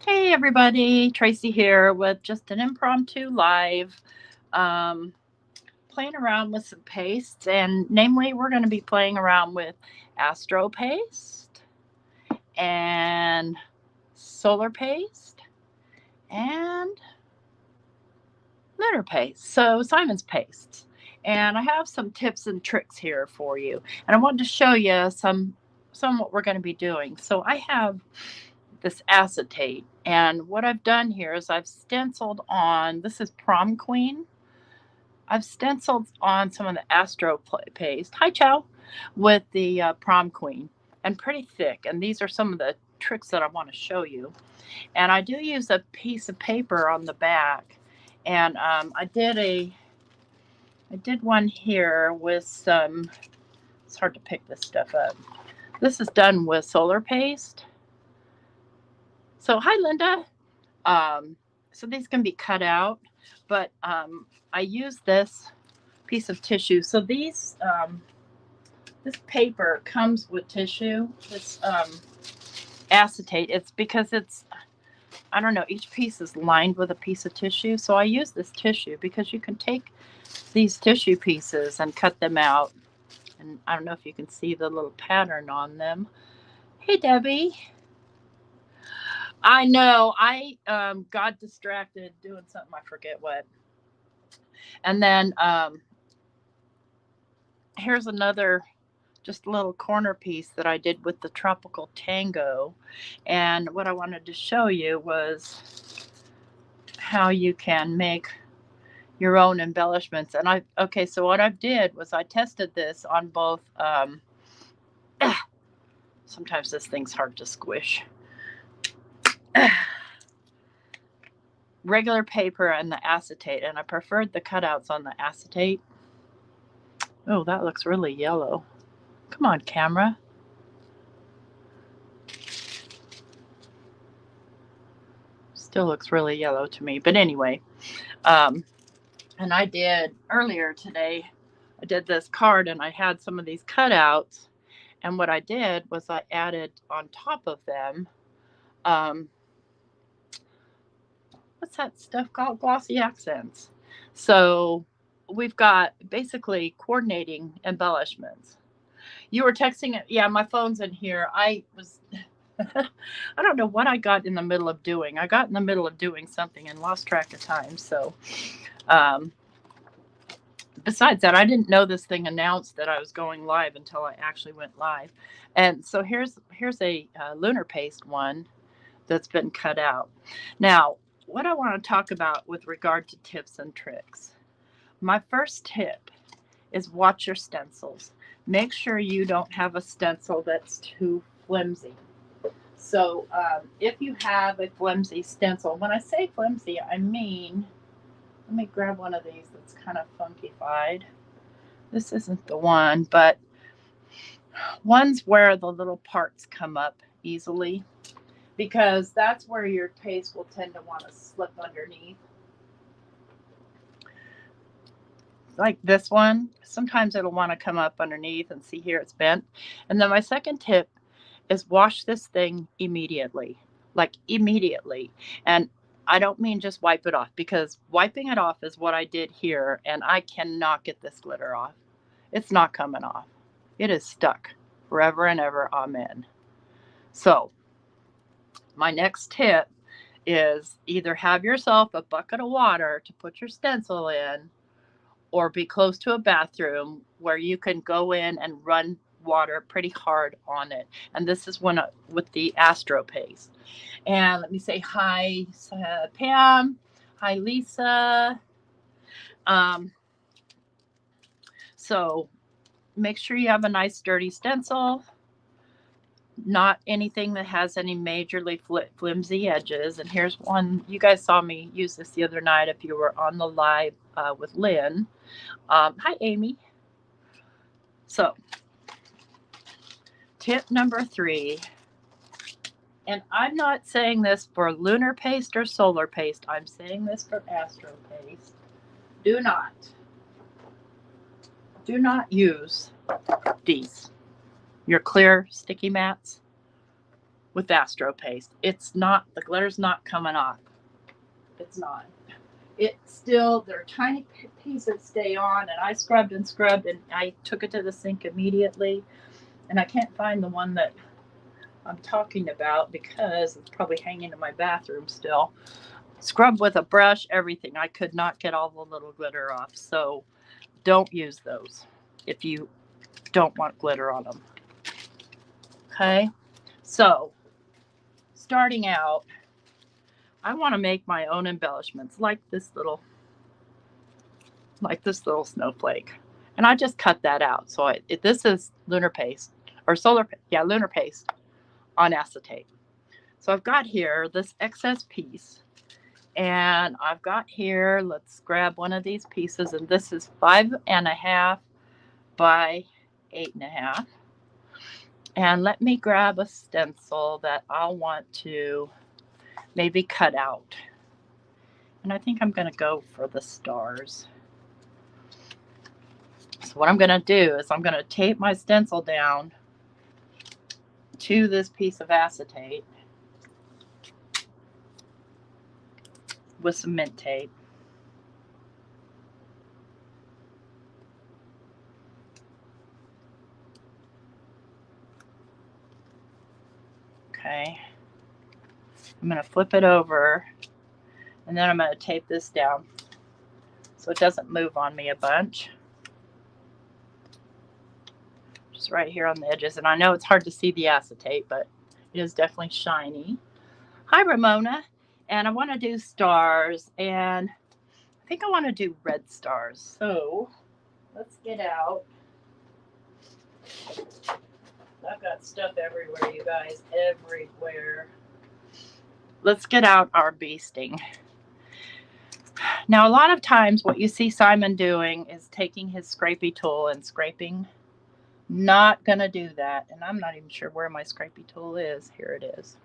Hey everybody, Tracy here with just an impromptu live, um, playing around with some pastes, and namely, we're going to be playing around with Astro paste and Solar paste and Lunar paste. So Simon's pastes, and I have some tips and tricks here for you, and I wanted to show you some what we're going to be doing. So I have this acetate. And what I've done here is I've stenciled on, this is Prom Queen. I've stenciled on some of the Astro paste, hi Chow, with the Prom Queen, and pretty thick. And these are some of the tricks that I want to show you. And I do use a piece of paper on the back. And I did one here with some, it's hard to pick this stuff up. This is done with Solar paste. So hi Linda. So these can be cut out, but I use this piece of tissue. So this paper comes with tissue. This acetate. It's because I don't know, each piece is lined with a piece of tissue. So I use this tissue because you can take these tissue pieces and cut them out. And I don't know if you can see the little pattern on them. Hey Debbie. I know. I got distracted doing something. I forget what. And then here's another just a little corner piece that I did with the tropical tango. And what I wanted to show you was how you can make your own embellishments. And so what I did was I tested this on both. Sometimes this thing's hard to squish. Regular paper and the acetate, and I preferred the cutouts on the acetate. Oh, that looks really yellow. Come on, camera. Still looks really yellow to me, but anyway. And I did earlier today, I did this card and I had some of these cutouts, and what I did was I added on top of them what's that stuff called? Glossy accents. So we've got basically coordinating embellishments. You were texting it. Yeah, my phone's in here. I was, I don't know what I got in the middle of doing. I got in the middle of doing something and lost track of time. So, um, besides that, I didn't know this thing announced that I was going live until I actually went live. And so here's a lunar paste one that's been cut out. Now, what I want to talk about with regard to tips and tricks. My first tip is watch your stencils. Make sure you don't have a stencil that's too flimsy. So if you have a flimsy stencil, when I say flimsy, I mean, let me grab one of these that's kind of funkified. This isn't the one, but ones where the little parts come up easily, because that's where your paste will tend to want to slip underneath. Like this one, sometimes it'll want to come up underneath, and see here it's bent. And then my second tip is wash this thing immediately, like immediately. And I don't mean just wipe it off, because wiping it off is what I did here, and I cannot get this glitter off. It's not coming off. It is stuck forever and ever. Amen. So my next tip is either have yourself a bucket of water to put your stencil in, or be close to a bathroom where you can go in and run water pretty hard on it. And this is with the Astro paste. And let me say hi, Pam. Hi, Lisa. So make sure you have a nice sturdy stencil. Not anything that has any majorly flimsy edges. And here's one. You guys saw me use this the other night if you were on the live with Lynn. Hi, Amy. So, tip number 3, and I'm not saying this for lunar paste or solar paste. I'm saying this for Astro paste. Do not use these, your clear sticky mats, with Astro Paste. It's not, the glitter's not coming off. It's not. It's still, there are tiny pieces stay on, and I scrubbed and scrubbed, and I took it to the sink immediately, and I can't find the one that I'm talking about because it's probably hanging in my bathroom still. Scrub with a brush, everything. I could not get all the little glitter off, so don't use those if you don't want glitter on them. Okay, so starting out, I want to make my own embellishments like this little snowflake, and I just cut that out. So this is lunar paste or lunar paste on acetate. So I've got here this excess piece, and I've got here, let's grab one of these pieces, and this is 5.5 by 8.5. And let me grab a stencil that I'll want to maybe cut out. And I think I'm going to go for the stars. So what I'm going to do is I'm going to tape my stencil down to this piece of acetate with some mint tape. Okay. I'm going to flip it over, and then I'm going to tape this down so it doesn't move on me a bunch. Just right here on the edges. And I know it's hard to see the acetate, but it is definitely shiny. Hi, Ramona. And I want to do stars, and I think I want to do red stars. So let's get out. I've got stuff everywhere, you guys, everywhere. Let's get out our bee sting. Now, a lot of times what you see Simon doing is taking his scrapey tool and scraping. Not going to do that. And I'm not even sure where my scrapey tool is. Here it is.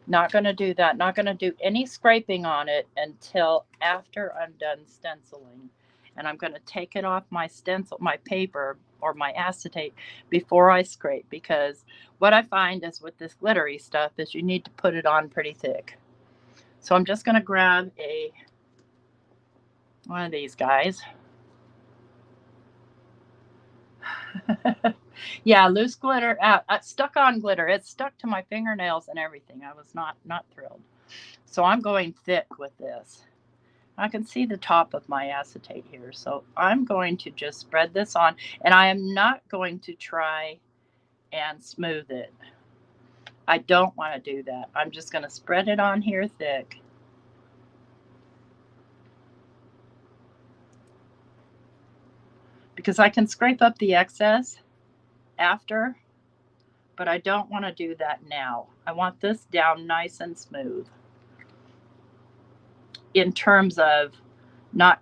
Not going to do that. Not going to do any scraping on it until after I'm done stenciling. And I'm going to take it off my stencil, my paper, or my acetate before I scrape, because what I find is with this glittery stuff is you need to put it on pretty thick. So I'm just going to grab one of these guys. Yeah, loose glitter, stuck on glitter. It stuck to my fingernails and everything. I was not thrilled. So I'm going thick with this. I can see the top of my acetate here. So I'm going to just spread this on, and I am not going to try and smooth it. I don't want to do that. I'm just going to spread it on here thick. Because I can scrape up the excess after, but I don't want to do that now. I want this down nice and smooth in terms of not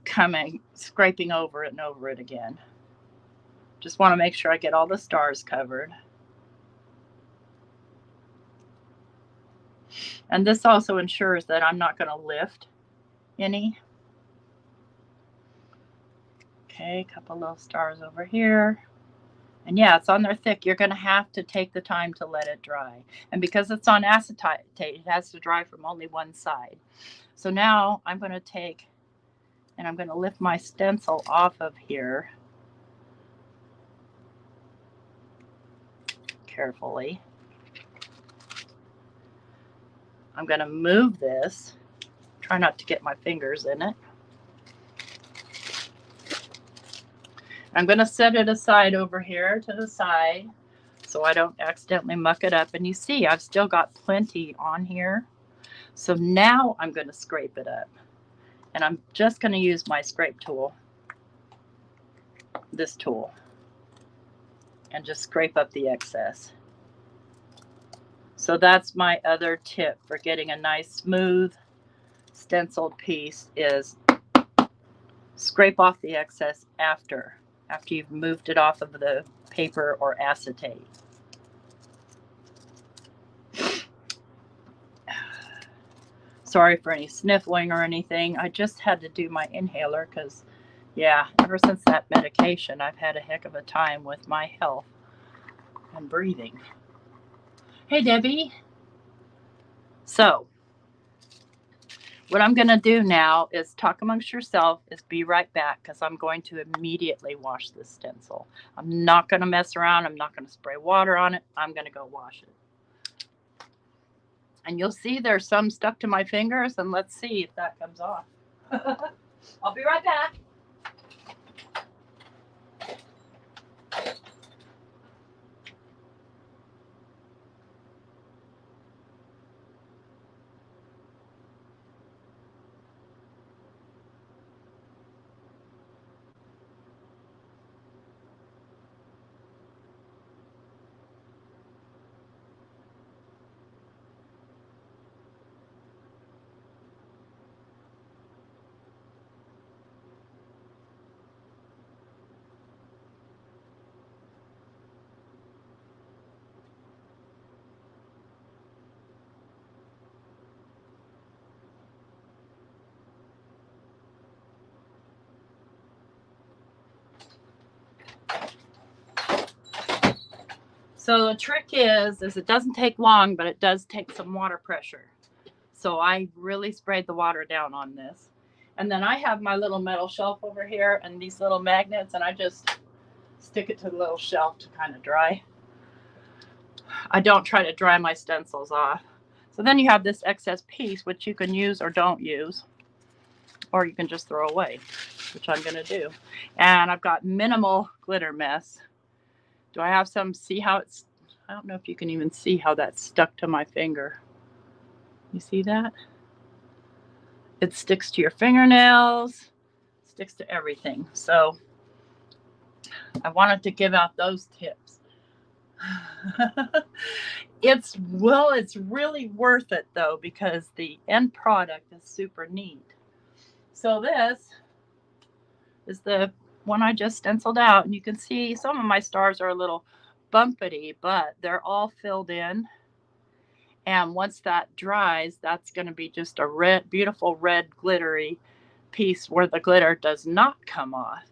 scraping over it and over it again. Just want to make sure I get all the stars covered. And this also ensures that I'm not going to lift any. Okay, a couple little stars over here. And yeah, it's on there thick. You're going to have to take the time to let it dry. And because it's on acetate, it has to dry from only one side. So now I'm going to take, and I'm going to lift my stencil off of here carefully. I'm going to move this. Try not to get my fingers in it. I'm going to set it aside over here to the side so I don't accidentally muck it up. And you see, I've still got plenty on here. So now I'm going to scrape it up. And I'm just going to use my scrape tool, this tool, and just scrape up the excess. So that's my other tip for getting a nice smooth stenciled piece, is scrape off the excess after you've moved it off of the paper or acetate. Sorry for any sniffling or anything. I just had to do my inhaler because, yeah, ever since that medication, I've had a heck of a time with my health and breathing. Hey, Debbie. So, what I'm going to do now is talk amongst yourself, is be right back, because I'm going to immediately wash this stencil. I'm not going to mess around. I'm not going to spray water on it. I'm going to go wash it. And you'll see there's some stuck to my fingers, and let's see if that comes off. I'll be right back. So the trick is it doesn't take long, but it does take some water pressure. So I really sprayed the water down on this. And then I have my little metal shelf over here and these little magnets, and I just stick it to the little shelf to kind of dry. I don't try to dry my stencils off. So then you have this excess piece, which you can use or don't use, or you can just throw away, which I'm going to do. And I've got minimal glitter mess. Do I have some? See how it's, I don't know if you can even see how that's stuck to my finger. You see that? It sticks to your fingernails, sticks to everything. So I wanted to give out those tips. It's really worth it though, because the end product is super neat. So this is the one I just stenciled out, and you can see some of my stars are a little bumpity, but they're all filled in. And once that dries, that's going to be just a red, beautiful red glittery piece where the glitter does not come off.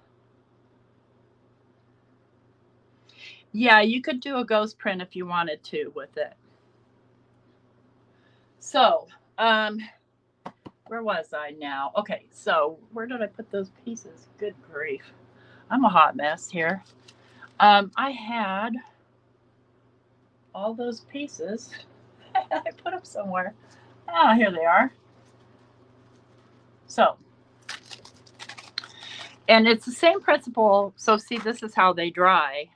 Yeah, you could do a ghost print if you wanted to with it. So, where was I now? Okay, so where did I put those pieces? Good grief. I'm a hot mess here. I had all those pieces. I put them somewhere. Ah, here they are. So, and it's the same principle. So see, this is how they dry,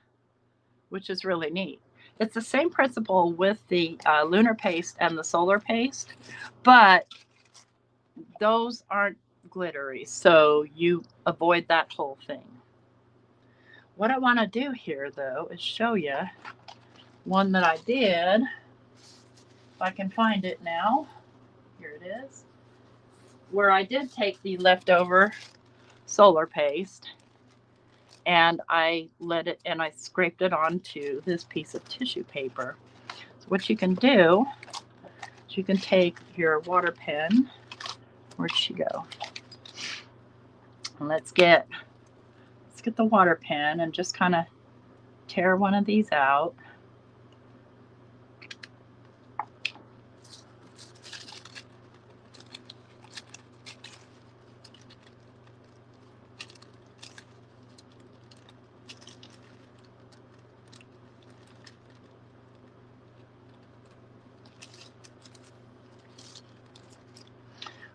which is really neat. It's the same principle with the lunar paste and the solar paste, but those aren't glittery, so you avoid that whole thing. What I want to do here, though, is show you one that I did. If I can find it now. Here it is. Where I did take the leftover solar paste and I let it, and I scraped it onto this piece of tissue paper. So what you can do is you can take your water pen. Where'd she go? And let's get the water pen and just kind of tear one of these out.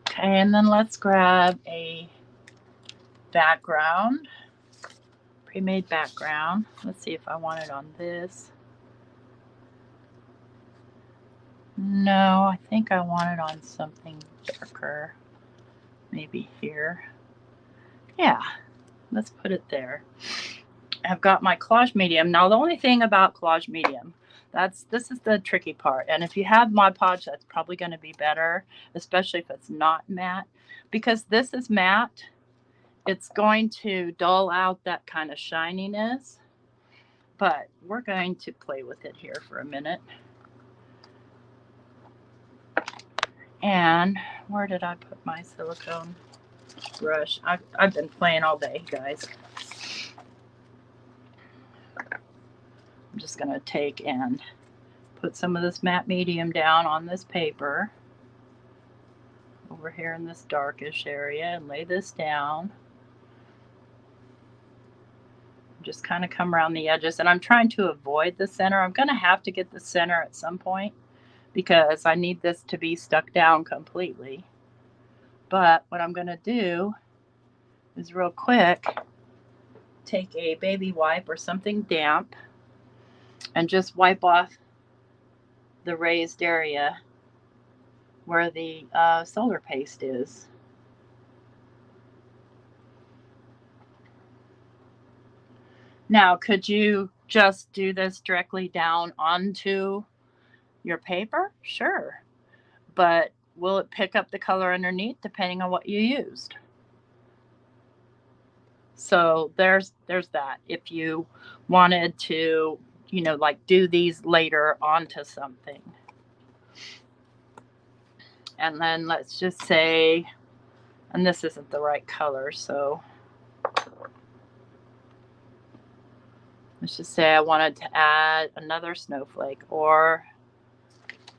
Okay, and then let's grab a background, pre-made background. Let's see if I want it on this. No, I think I want it on something darker. Maybe here. Yeah, let's put it there. I've got my collage medium. Now, the only thing about collage medium, this is the tricky part. And if you have Mod Podge, that's probably going to be better, especially if it's not matte. Because this is matte, it's going to dull out that kind of shininess. But we're going to play with it here for a minute. And where did I put my silicone brush? I've been playing all day, guys. I'm just going to take and Put some of this matte medium down on this paper over here in this darkish area and lay this down. Just kind of come around the edges, and I'm trying to avoid the center. I'm going to have to get the center at some point because I need this to be stuck down completely. But what I'm going to do is real quick take a baby wipe or something damp and just wipe off the raised area where the solar paste is. Now, could you just do this directly down onto your paper? Sure. But will it pick up the color underneath depending on what you used? So there's that. If you wanted to, like do these later onto something. And then let's just say, and this isn't the right color, so let's just say I wanted to add another snowflake,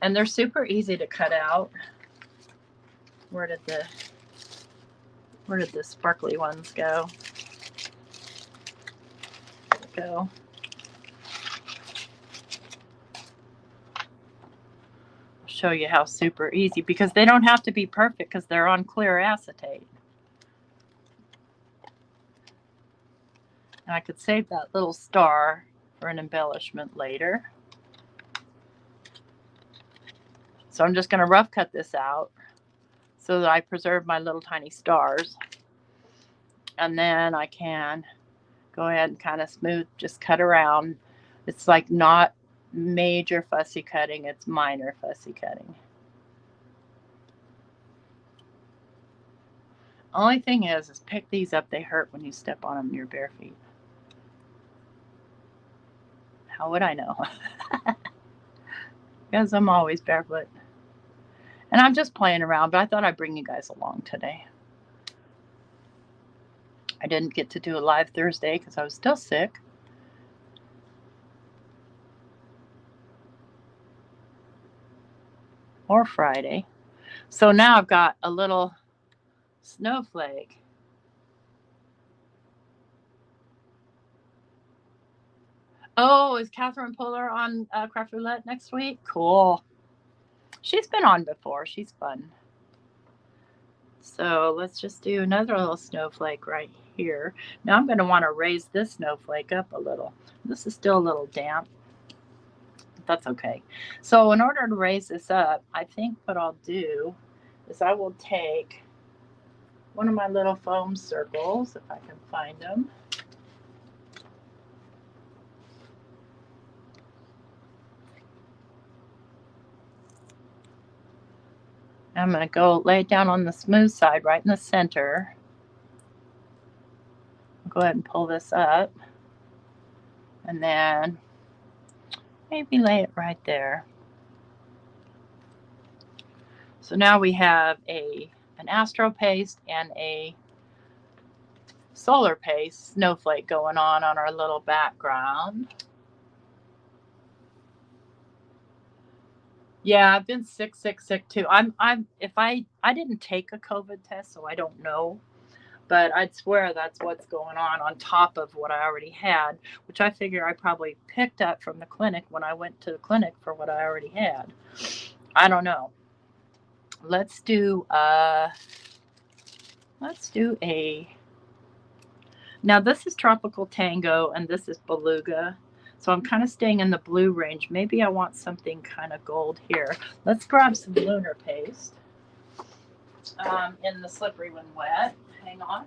and they're super easy to cut out. Where did the sparkly ones go? There we go. I'll show you how super easy, because they don't have to be perfect because they're on clear acetate. And I could save that little star for an embellishment later. So I'm just going to rough cut this out so that I preserve my little tiny stars. And then I can go ahead and kind of smooth, just cut around. It's like not major fussy cutting, it's minor fussy cutting. Only thing is pick these up, they hurt when you step on them in your bare feet. How would I know? Because I'm always barefoot. And I'm just playing around, but I thought I'd bring you guys along today. I didn't get to do a live Thursday because I was still sick. Or Friday. So now I've got a little snowflake. Oh, is Catherine Puller on Craft Roulette next week? Cool. She's been on before. She's fun. So let's just do another little snowflake right here. Now I'm going to want to raise this snowflake up a little. This is still a little damp. That's okay. So in order to raise this up, I think what I'll do is I will take one of my little foam circles, if I can find them. I'm going to go lay it down on the smooth side right in the center. I'll go ahead and pull this up. And then maybe lay it right there. So now we have an astro paste and a solar paste snowflake going on our little background. Yeah, I've been sick too. I didn't take a COVID test, so I don't know. But I'd swear that's what's going on top of what I already had, which I figure I probably picked up from the clinic when I went to the clinic for what I already had. I don't know. Let's do now this is Tropical Tango and this is Beluga. So I'm kind of staying in the blue range. Maybe I want something kind of gold here. Let's grab some lunar paste in the slippery when wet. Hang on.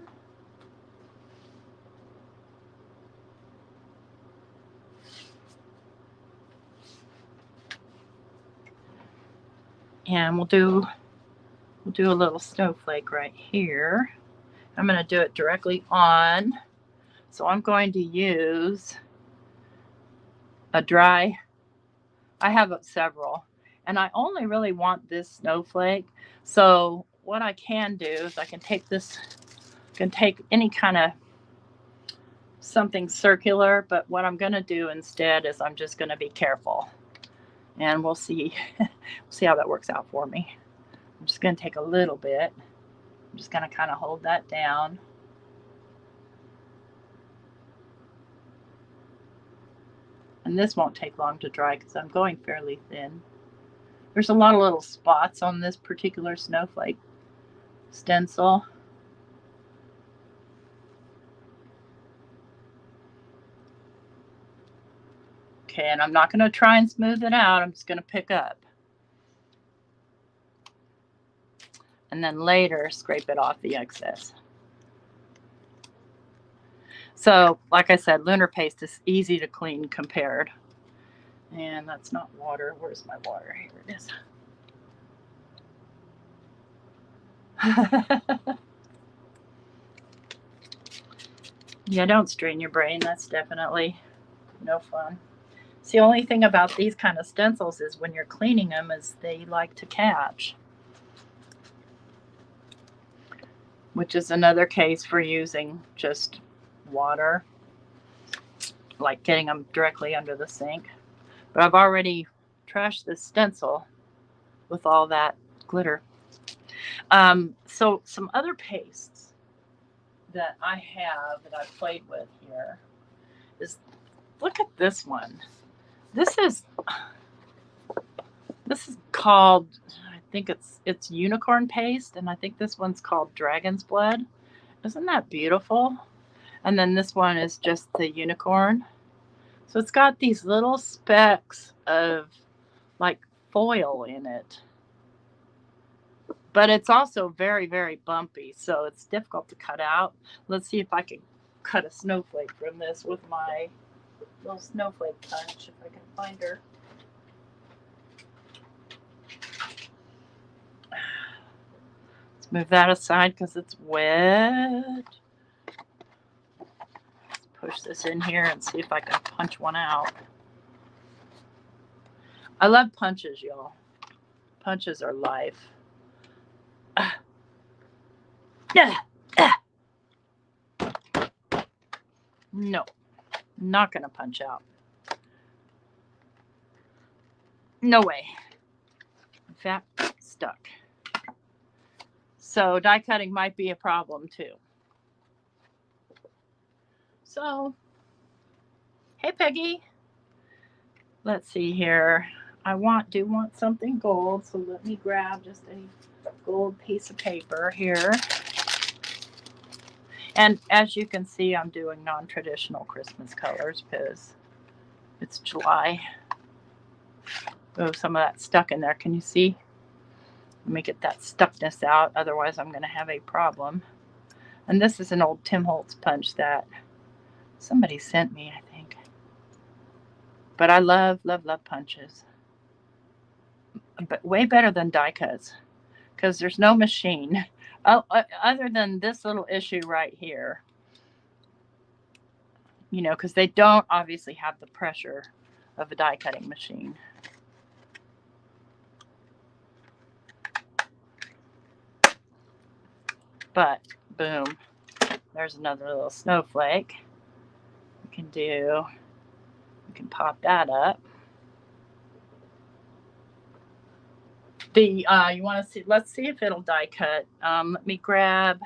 And we'll do a little snowflake right here. I'm going to do it directly on. So I'm going to use a dry, I have several, and I only really want this snowflake. So what I can do is I can take any kind of something circular, but what I'm going to do instead is I'm just going to be careful. And we'll see, see how that works out for me. I'm just going to take a little bit. I'm just going to kind of hold that down. And this won't take long to dry because I'm going fairly thin. There's a lot of little spots on this particular snowflake stencil. Okay, and I'm not going to try and smooth it out. I'm just going to pick up. And then later, scrape it off the excess. So, like I said, lunar paste is easy to clean compared. And that's not water. Where's my water? Here it is. Yeah, don't strain your brain. That's definitely no fun. It's the only thing about these kind of stencils is when you're cleaning them is they like to catch. Which is another case for using just water, like getting them directly under the sink. But I've already trashed this stencil with all that glitter. So some other pastes that I have that I've played with here is, look at this one. This is called, I think it's unicorn paste, and I think this one's called dragon's blood. Isn't that beautiful? And then this one is just the unicorn. So it's got these little specks of like foil in it. But it's also very, very bumpy, so it's difficult to cut out. Let's see if I can cut a snowflake from this with my little snowflake punch, if I can find her. Let's move that aside because it's wet. Let's push this in here and see if I can punch one out. I love punches, y'all. Punches are life. No, not going to punch out. No way. In fact, stuck. So die cutting might be a problem too. So, hey Peggy. Let's see here. I do want something gold, so let me grab just a gold piece of paper here. And as you can see, I'm doing non-traditional Christmas colors because it's July. Oh, some of that stuck in there. Can you see? Let me get that stuckness out. Otherwise, I'm going to have a problem. And this is an old Tim Holtz punch that somebody sent me, I think. But I love, love, love punches. But way better than die cuts because there's no machine. Other than this little issue right here, you know, because they don't obviously have the pressure of a die cutting machine. But boom, there's another little snowflake. We can pop that up. You want to see? Let's see if it'll die cut. Let me grab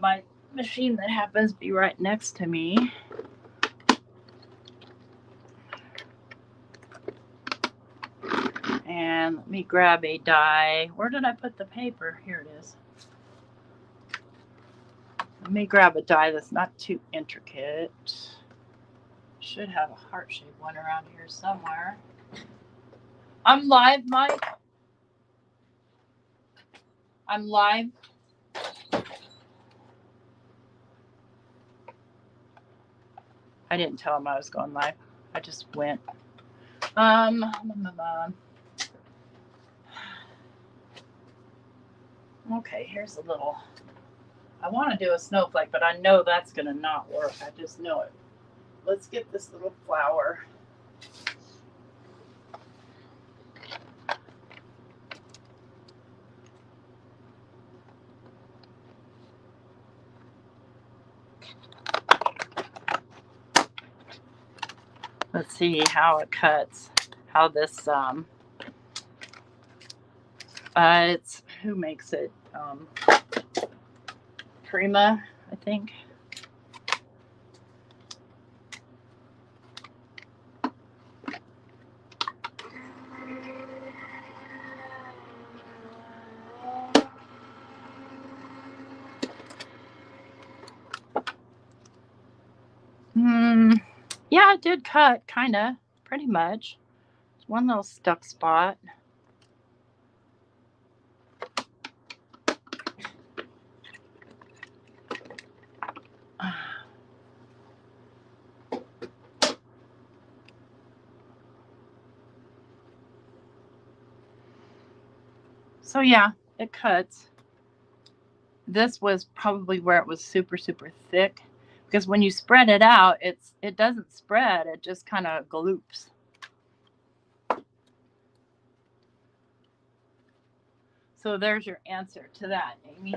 my machine that happens to be right next to me. And let me grab a die. Where did I put the paper? Here it is. Let me grab a die that's not too intricate. Should have a heart-shaped one around here somewhere. I'm live, Mike. I'm live. I didn't tell him I was going live. I just went. Okay, here's a little. I want to do a snowflake, but I know that's going to not work. I just know it. Let's get this little flower. Let's see how it cuts. How this it's who makes it? Prima, I think. Yeah, it did cut, kind of, pretty much. One little stuck spot. So yeah, it cuts. This was probably where it was super, super thick, because when you spread it out, it doesn't spread, it just kind of galoops. So there's your answer to that, Amy,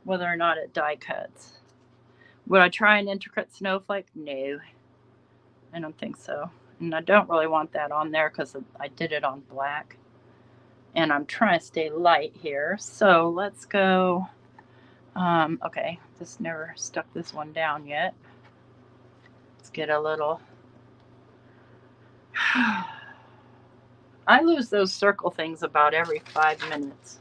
whether or not it die cuts. Would I try an intricate snowflake? No, I don't think so. And I don't really want that on there because I did it on black. And I'm trying to stay light here. So let's go. Okay, just never stuck this one down yet. Let's get a little. I lose those circle things about every 5 minutes.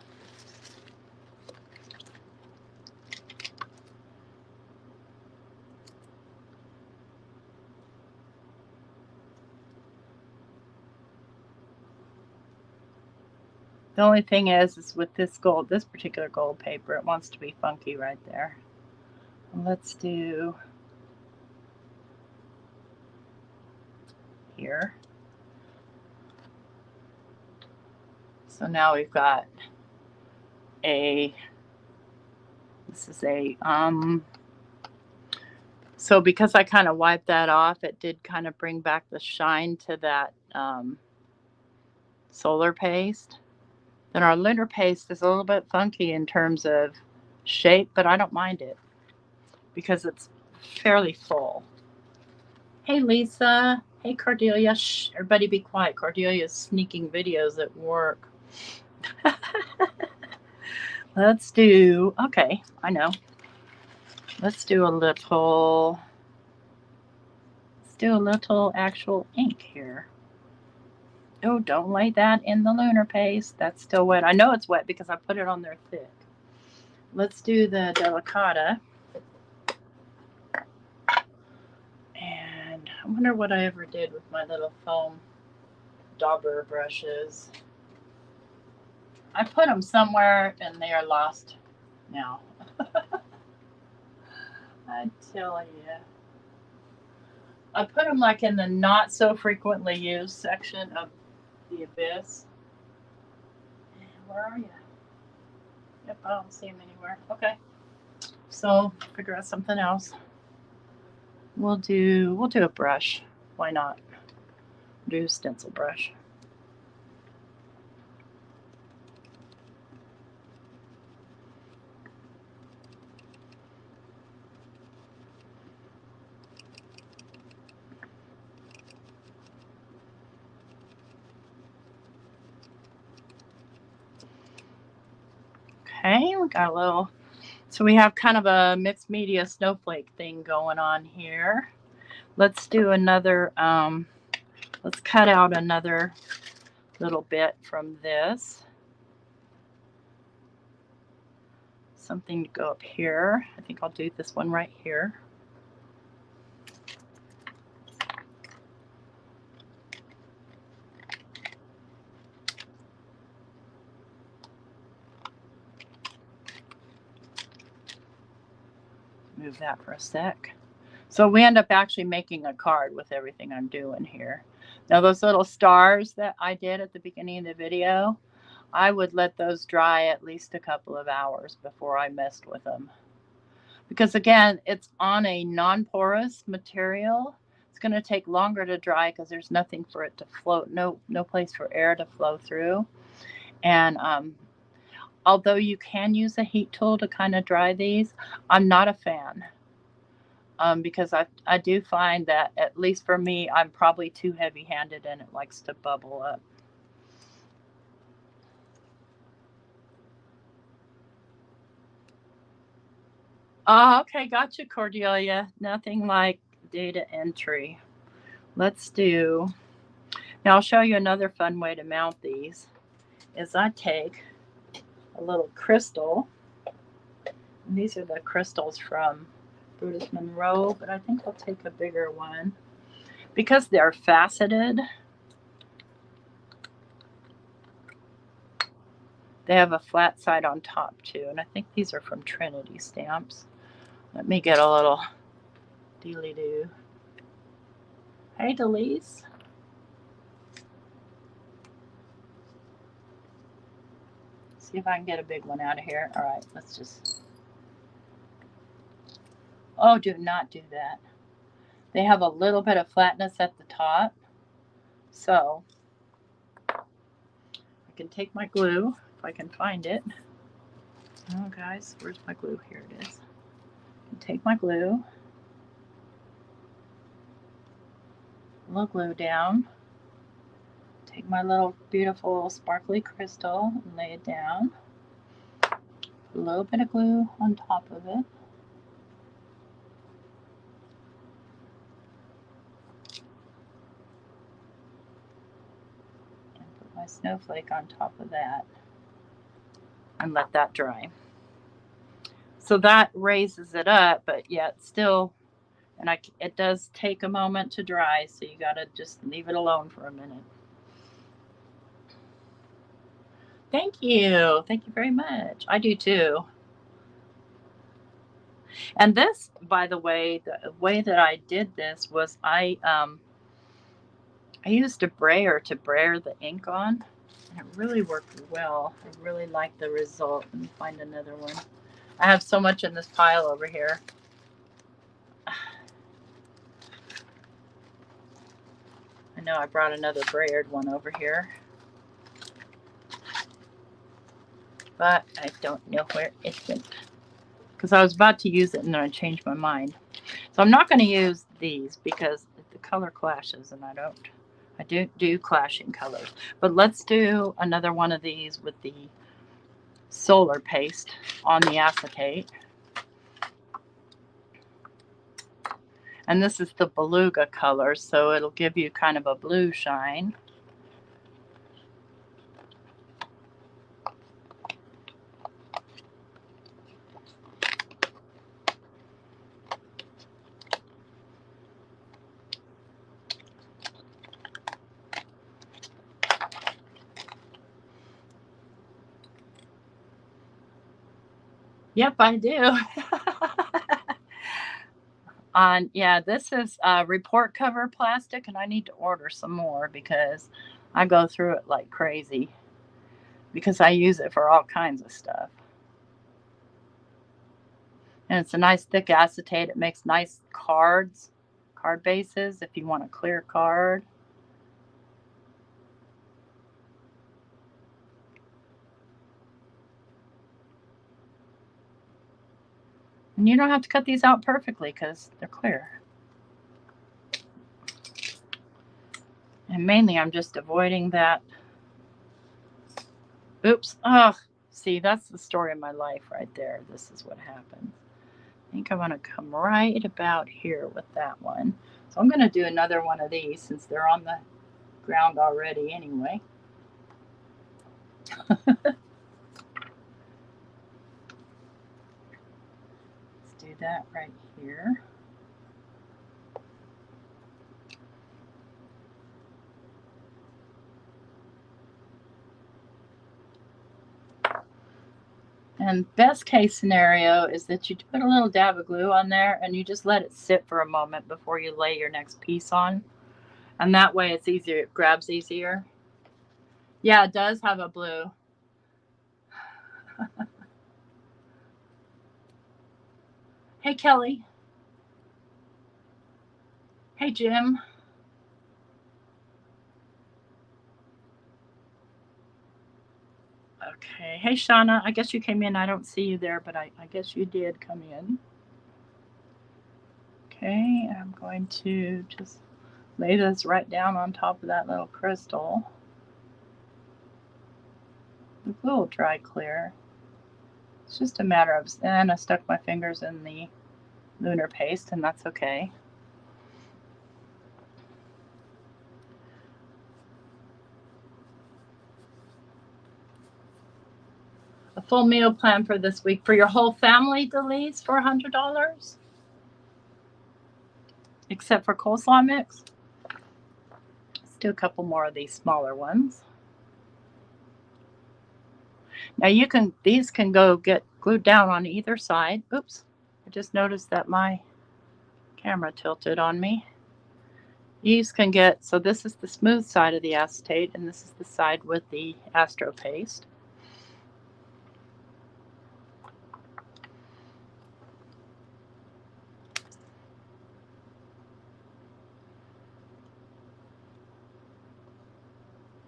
The only thing is with this particular gold paper, it wants to be funky right there. Let's do here. So now we've got this is so because I kind of wiped that off, it did kind of bring back the shine to that solar paste. Then our lunar paste is a little bit funky in terms of shape, but I don't mind it because it's fairly full. Hey, Lisa. Hey, Cordelia. Shh, everybody be quiet. Cordelia's sneaking videos at work. Let's do, okay, I know. Let's do a little actual ink here. Oh, don't lay that in the lunar paste. That's still wet. I know it's wet because I put it on there thick. Let's do the delicata. And I wonder what I ever did with my little foam dauber brushes. I put them somewhere and they are lost now. I tell you. I put them like in the not so frequently used section of the abyss. Where are you? Yep, I don't see them anywhere. Okay. So figure out something else. We'll do a brush. Why not? Do a stencil brush. Okay, we got a little, so we have kind of a mixed media snowflake thing going on here. Let's do another, let's cut out another little bit from this. Something to go up here. I think I'll do this one right here. Move that for a sec. So we end up actually making a card with everything I'm doing here. Now those little stars that I did at the beginning of the video, I would let those dry at least a couple of hours before I messed with them. Because again, it's on a non-porous material. It's going to take longer to dry because there's nothing for it to float, no place for air to flow through. And although you can use a heat tool to kind of dry these, I'm not a fan. because I do find that, at least for me, I'm probably too heavy-handed and it likes to bubble up. Oh, okay, gotcha, Cordelia. Nothing like data entry. Let's do, now I'll show you another fun way to mount these, is I take a little crystal, and these are the crystals from Brutus Monroe, but I think I'll take a bigger one. Because they're faceted, they have a flat side on top too, and I think these are from Trinity Stamps. Let me get a little dealy-doo. Hey, Delise. See if I can get a big one out of here. All right, let's just... Oh, do not do that. They have a little bit of flatness at the top. So I can take my glue, if I can find it. Oh, guys, where's my glue? Here it is. Take my glue, a little glue down, take my little beautiful sparkly crystal and lay it down. A little bit of glue on top of it. And put my snowflake on top of that and let that dry. So that raises it up, but yet still, and it does take a moment to dry, so you gotta just leave it alone for a minute. Thank you. Thank you very much. I do too. And this, by the way that I did this was I used a brayer to brayer the ink on, and it really worked well. I really like the result. Let me find another one. I have so much in this pile over here. I know I brought another brayered one over here, but I don't know where it went, because I was about to use it and then I changed my mind. So I'm not going to use these because the color clashes, and I do clashing colors. But let's do another one of these with the solar paste on the acetate. And this is the beluga color, so it'll give you kind of a blue shine. Yep, I do. Yeah, this is report cover plastic, and I need to order some more because I go through it like crazy because I use it for all kinds of stuff. And it's a nice thick acetate. It makes nice card bases if you want a clear card. And you don't have to cut these out perfectly because they're clear. And mainly I'm just avoiding that. Oops. Oh, see, that's the story of my life right there. This is what happens. I think I want to come right about here with that one. So I'm going to do another one of these since they're on the ground already anyway. Let's do that right here. And best case scenario is that you put a little dab of glue on there and you just let it sit for a moment before you lay your next piece on. And that way it's easier, it grabs easier. Yeah, it does have a blue. Hey, Kelly. Hey, Jim. Okay. Hey, Shauna. I guess you came in. I don't see you there, but I guess you did come in. Okay, I'm going to just lay this right down on top of that little crystal. The glue will dry clear. It's just a matter of, and I stuck my fingers in the lunar paste, and that's okay. A full meal plan for this week for your whole family, Delise, for $100? Except for coleslaw mix? Let's do a couple more of these smaller ones. Now these can go get glued down on either side. Oops, I just noticed that my camera tilted on me. These can get, so this is the smooth side of the acetate, and this is the side with the astro paste.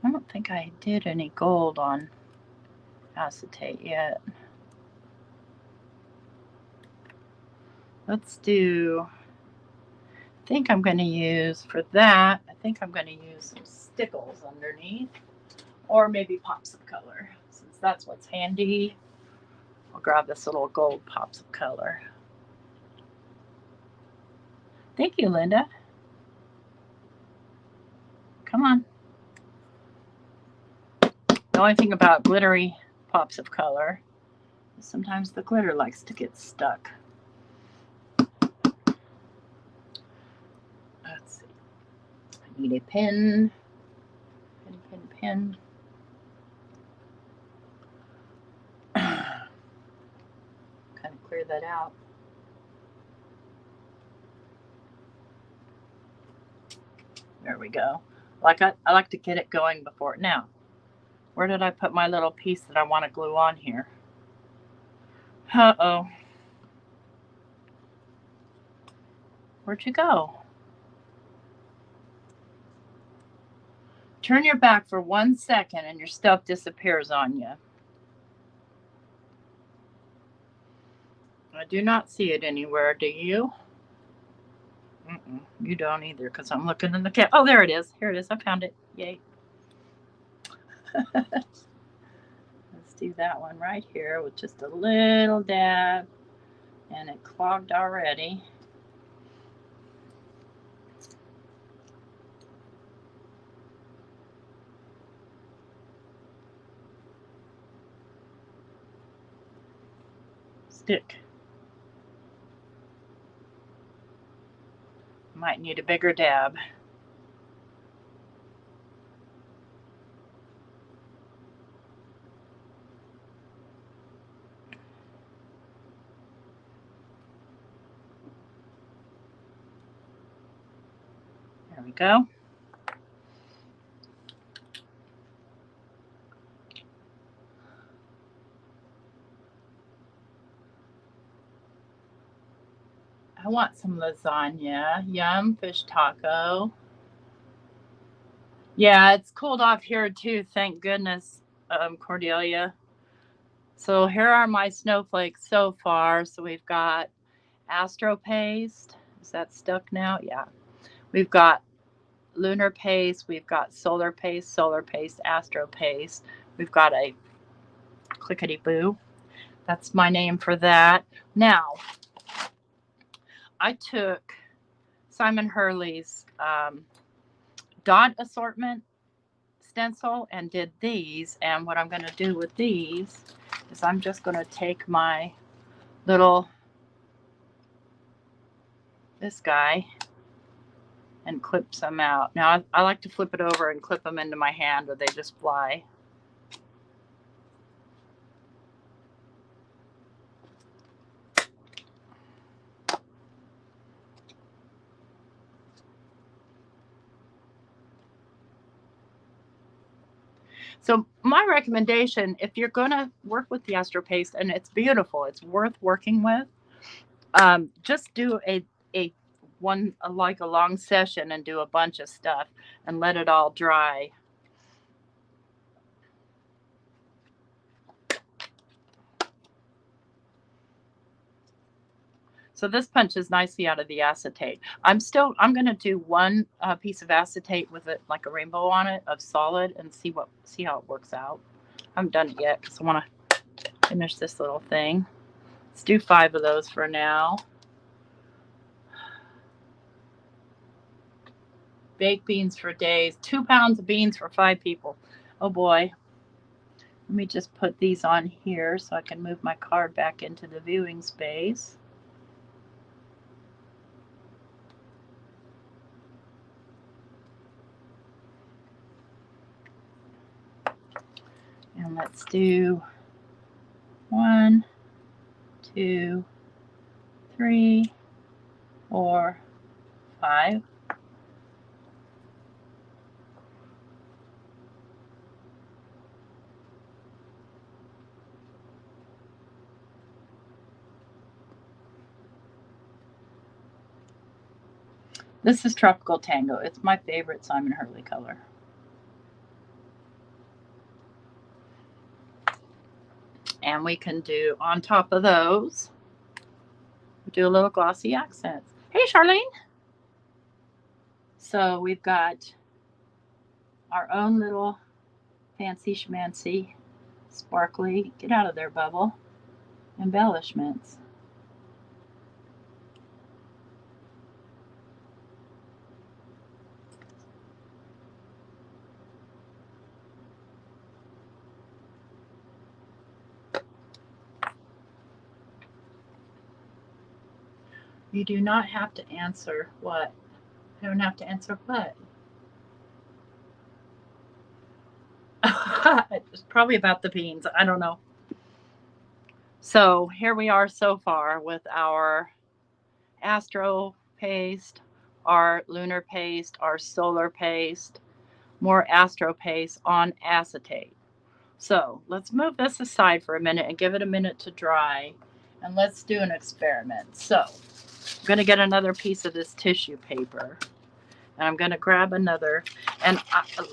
I don't think I did any gold on acetate yet. Let's do, I think I'm going to use, for that, I think I'm going to use some stickles underneath, or maybe pops of color. Since that's what's handy, I'll grab this little gold pops of color. Thank you, Linda. Come on. The only thing about glittery pops of color is sometimes the glitter likes to get stuck. Let's see. I need a pen. Pen. Kind of clear that out. There we go. I like to get it going before. Now, where did I put my little piece that I want to glue on here? Uh-oh. Where'd you go? Turn your back for 1 second and your stuff disappears on you. I do not see it anywhere. Do you? You don't either, because I'm looking in the cap. Oh, there it is. Here it is. I found it. Yay. Let's do that one right here with just a little dab. And it clogged already. Stick. Might need a bigger dab. There we go. I want some lasagna. Yum, fish taco. Yeah, it's cooled off here too, thank goodness, Cordelia. So here are my snowflakes so far. So we've got astro paste. Is that stuck now? Yeah. We've got lunar paste. We've got solar paste, astro paste. We've got a clickety boo. That's my name for that. Now, I took Simon Hurley's dot assortment stencil and did these. And what I'm going to do with these is I'm just going to take my little, this guy, and clip some out. Now, I like to flip it over and clip them into my hand, or they just fly. So my recommendation, if you're going to work with the astro paste, and it's beautiful, it's worth working with, just do a long session and do a bunch of stuff and let it all dry. So this punches nicely out of the acetate. I'm going to do one piece of acetate with it, like a rainbow on it of solid, and see how it works out. I haven't done it yet because I want to finish this little thing. Let's do 5 of those for now. Baked beans for days. 2 pounds of beans for 5 people. Oh boy. Let me just put these on here so I can move my card back into the viewing space. And let's do 1, 2, 3, 4, 5. This is Tropical Tango. It's my favorite Simon Hurley color. And we can do, on top of those, do a little glossy accents. Hey, Charlene. So we've got our own little fancy schmancy, sparkly, get out of there, bubble, embellishments. You do not have to answer what? I don't have to answer what? It's probably about the beans. I don't know. So here we are so far with our Astro paste, our lunar paste, our solar paste, more Astro paste on acetate. So let's move this aside for a minute and give it a minute to dry. And let's do an experiment. So I'm going to get another piece of this tissue paper. And I'm going to grab another. And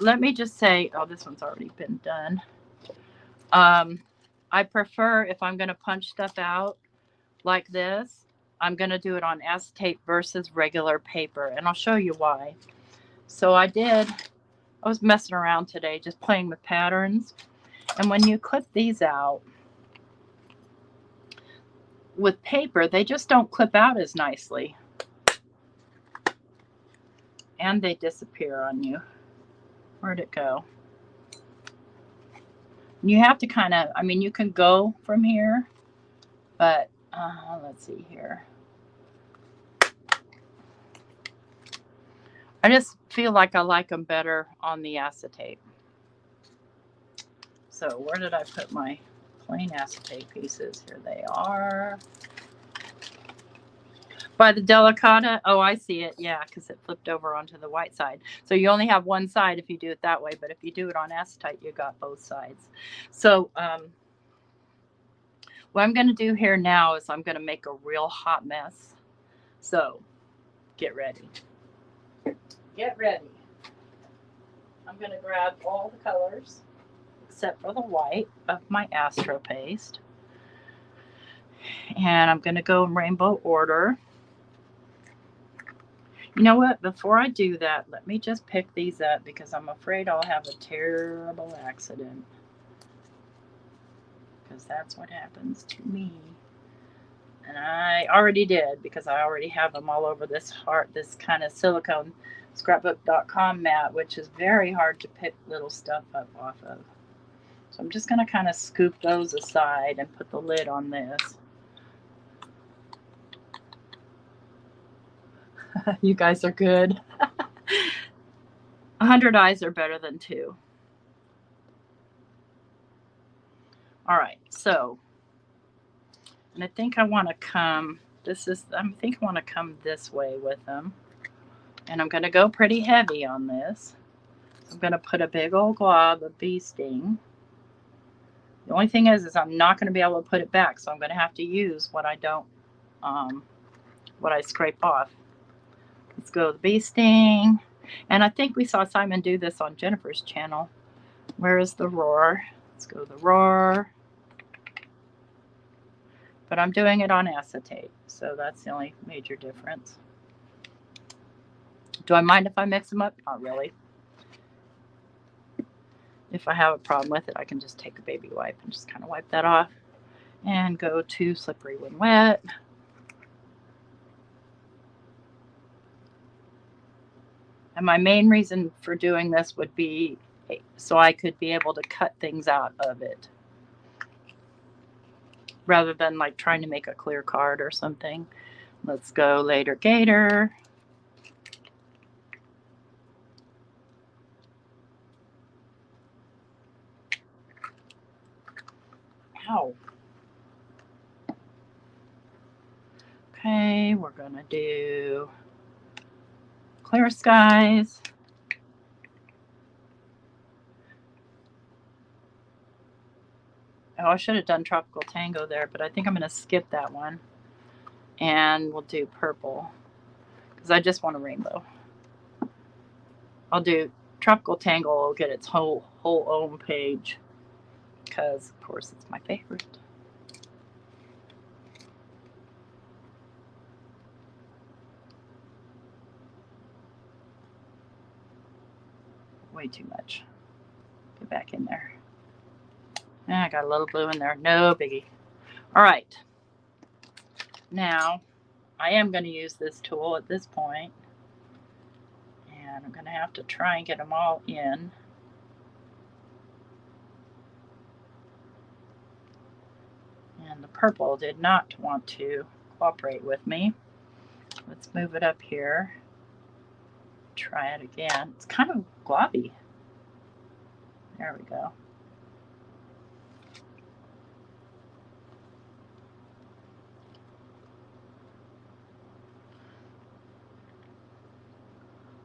let me just say, oh, this one's already been done. I prefer, if I'm going to punch stuff out like this, I'm going to do it on acetate versus regular paper. And I'll show you why. So I was messing around today, just playing with patterns. And when you clip these out with paper, they just don't clip out as nicely. And they disappear on you. Where'd it go? You have to kind of, I mean, you can go from here, but let's see here. I just feel like I like them better on the acetate. So where did I put my plain acetate pieces? Here they are. By the Delicata. Oh, I see it. Yeah, because it flipped over onto the white side. So you only have one side if you do it that way. But if you do it on acetate, you got both sides. So what I'm going to do here now is I'm going to make a real hot mess. So get ready. Get ready. I'm going to grab all the colors except for the white of my Astro paste. And I'm going to go in rainbow order. You know what? Before I do that, let me just pick these up because I'm afraid I'll have a terrible accident. Because that's what happens to me. And I already did because I already have them all over this kind of silicone scrapbook.com mat, which is very hard to pick little stuff up off of. So I'm just going to kind of scoop those aside and put the lid on this. You guys are good. 100 eyes are better than 2. All right, so, and I think I want to come, I think I want to come this way with them. And I'm going to go pretty heavy on this. I'm going to put a big old glob of bee sting. The only thing is I'm not going to be able to put it back, so I'm going to have to use what I scrape off. Let's go with the bee sting. And I think we saw Simon do this on Jennifer's channel. Where is the roar? Let's go the roar. but I'm doing it on acetate, so that's the only major difference. Do I mind if I mix them up? Not really. If I have a problem with it, I can just take a baby wipe and just kind of wipe that off and go to slippery when wet. And my main reason for doing this would be so I could be able to cut things out of it rather than like trying to make a clear card or something. Let's go later gator. Ow. Okay, we're gonna do Clear Skies. Oh, I should have done Tropical Tango there, but I think I'm gonna skip that one. And we'll do purple because I just want a rainbow. I'll do Tropical Tango. Will get its whole own page because, of course, it's my favorite. Way too much. Get back in there. I got a little blue in there. No biggie. All right. Now, I am going to use this tool at this point, and I'm going to have to try and get them all in. And the purple did not want to cooperate with me. Let's move it up here. Try it again. It's kind of globby. There we go.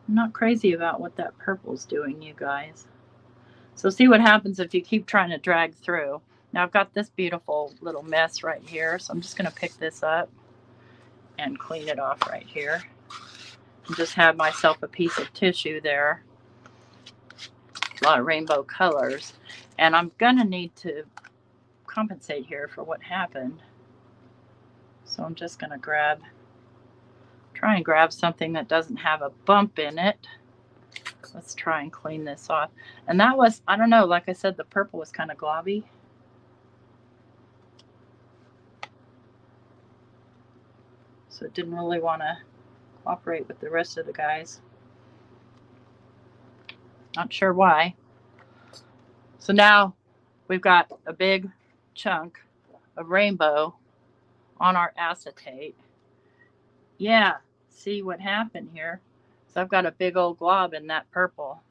I'm not crazy about what that purple's doing, you guys. So see what happens if you keep trying to drag through. Now I've got this beautiful little mess right here, so I'm just going to pick this up and clean it off right here. And just have myself a piece of tissue there. A lot of rainbow colors. And I'm going to need to compensate here for what happened. So I'm just going to try and grab something that doesn't have a bump in it. Let's try and clean this off. And that was, I don't know, like I said, the purple was kind of globby. So it didn't really want to cooperate with the rest of the guys. Not sure why. So now we've got a big chunk of rainbow on our acetate. Yeah, see what happened here. So I've got a big old glob in that purple.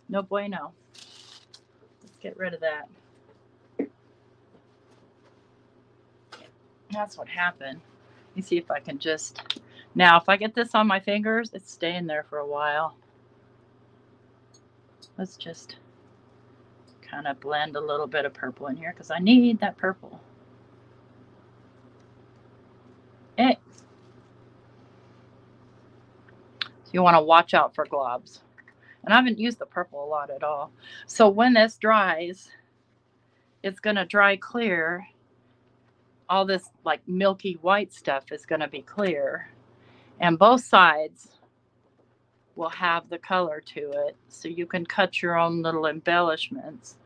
No bueno. Let's get rid of that. That's what happened. Let me see if I can just... Now, if I get this on my fingers, it's staying there for a while. Let's just kind of blend a little bit of purple in here because I need that purple. Hey. So you want to watch out for globs. And I haven't used the purple a lot at all. So when this dries, it's going to dry clear. All this like milky white stuff is going to be clear. And both sides will have the color to it. So you can cut your own little embellishments.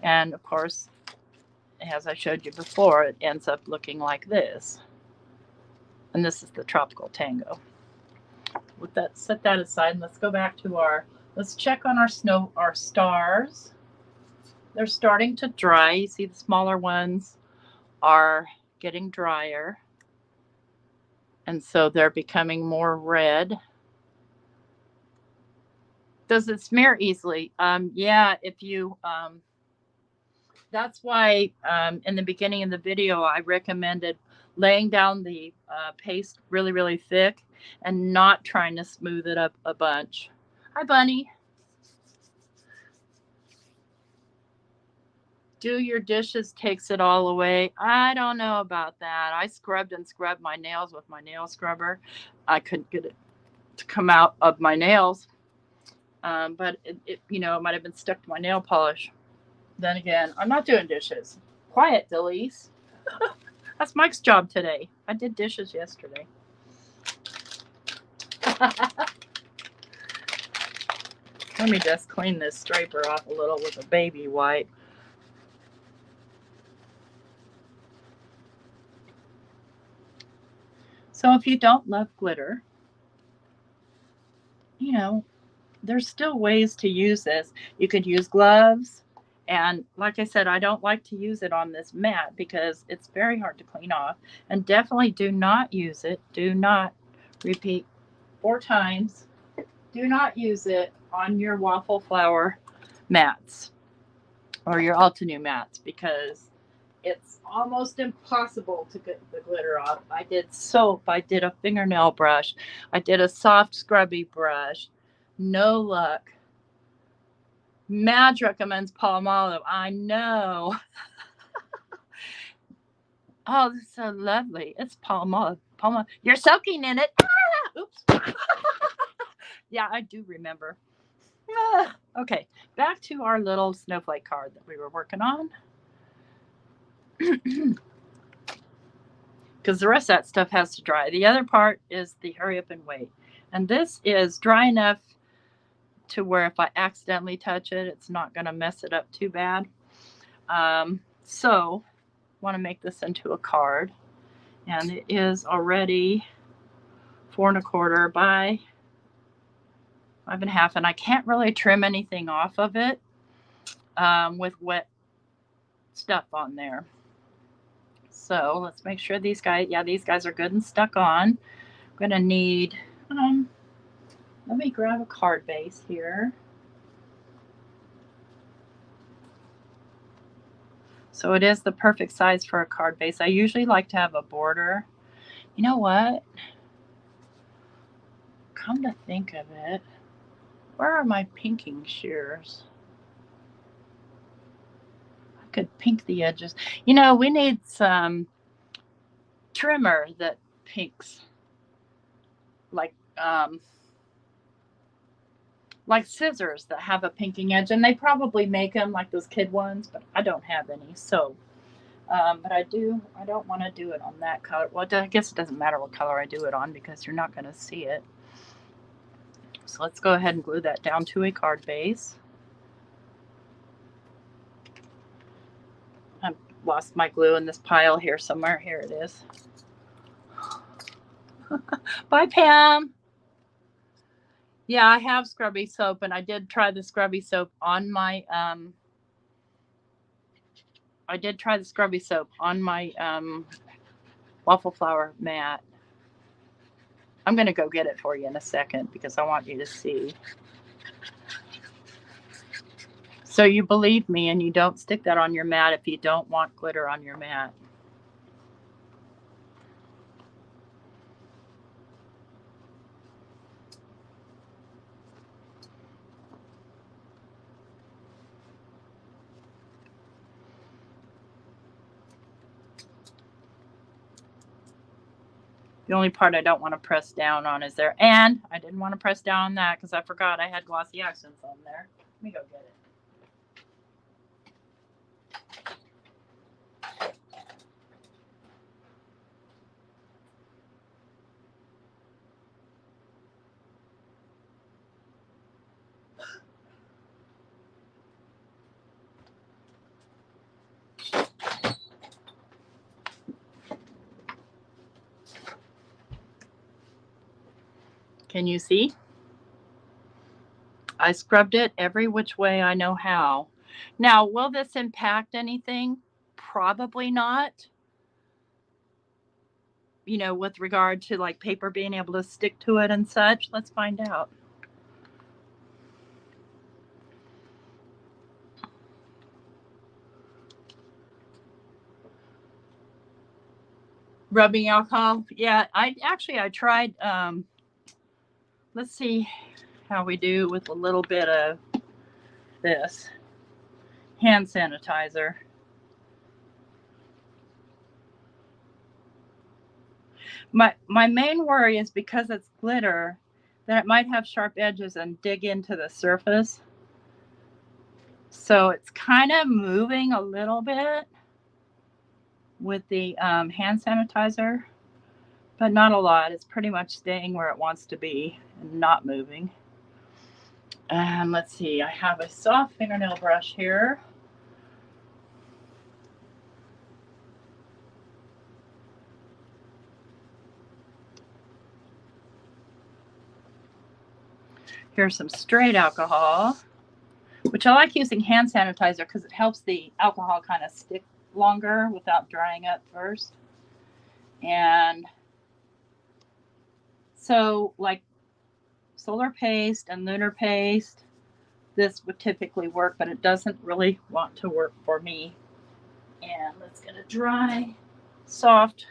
And of course, as I showed you before, it ends up looking like this. And this is the Tropical Tango. With that, set that aside and let's go back to let's check on our stars. They're starting to dry. You see the smaller ones are getting drier. And so they're becoming more red. Does it smear easily? Yeah, if you, that's why in the beginning of the video, I recommended laying down the paste really, really thick and not trying to smooth it up a bunch. Hi, Bunny. Do your dishes takes it all away? I don't know about that. I scrubbed and scrubbed my nails with my nail scrubber. I couldn't get it to come out of my nails. But it might have been stuck to my nail polish. Then again, I'm not doing dishes. Quiet, Delise. That's Mike's job today. I did dishes yesterday. Let me just clean this striper off a little with a baby wipe. So if you don't love glitter, you know, there's still ways to use this. You could use gloves. And like I said, I don't like to use it on this mat because it's very hard to clean off. And definitely do not use it. Do not, repeat 4 times, do not use it on your waffle flower mats or your Altenew mats because it's almost impossible to get the glitter off. I did soap, I did a fingernail brush, I did a soft scrubby brush. No luck. Madge recommends Palmolive. I know. Oh, this is so lovely. It's Palmolive. Palmolive. You're soaking in it. Ah! Oops. Yeah, I do remember. Ah. Okay, back to our little snowflake card that we were working on. Because the rest of that stuff has to dry. The other part is the hurry up and wait. And this is dry enough to where if I accidentally touch it, it's not going to mess it up too bad. So want to make this into a card, and it is already 4 1/4 by 5 1/2, and I can't really trim anything off of it with wet stuff on there. So let's make sure these guys, yeah, these guys are good and stuck on. I'm going to need, let me grab a card base here. So it is the perfect size for a card base. I usually like to have a border. You know what? Come to think of it, where are my pinking shears? I could pink the edges. You know, we need some trimmer that pinks like scissors that have a pinking edge, and they probably make them like those kid ones, but I don't have any. So but I don't want to do it on that color. Well, I guess it doesn't matter what color I do it on because you're not going to see it. So let's go ahead and glue that down to a card base. I've lost my glue in this pile here somewhere. Here it is. Bye, Pam. Yeah, I have scrubby soap, and I did try the scrubby soap on my waffle flower mat. I'm going to go get it for you in a second because I want you to see. So you believe me and you don't stick that on your mat if you don't want glitter on your mat. The only part I don't want to press down on is there. And I didn't want to press down on that because I forgot I had glossy accents on there. Let me go get it. Can you see? I scrubbed it every which way I know how. Now, will this impact anything? Probably not. You know, with regard to like paper being able to stick to it and such. Let's find out. Rubbing alcohol. Yeah, I tried. Let's see how we do with a little bit of this hand sanitizer. My main worry is because it's glitter that it might have sharp edges and dig into the surface. So it's kind of moving a little bit. with the hand sanitizer, but not a lot. It's pretty much staying where it wants to be and not moving. And let's see, I have a soft fingernail brush here. Here's some straight alcohol, which I like using hand sanitizer because it helps the alcohol kind of stick longer without drying up first. And so like solar paste and lunar paste, this would typically work, but it doesn't really want to work for me. And let's get a dry, soft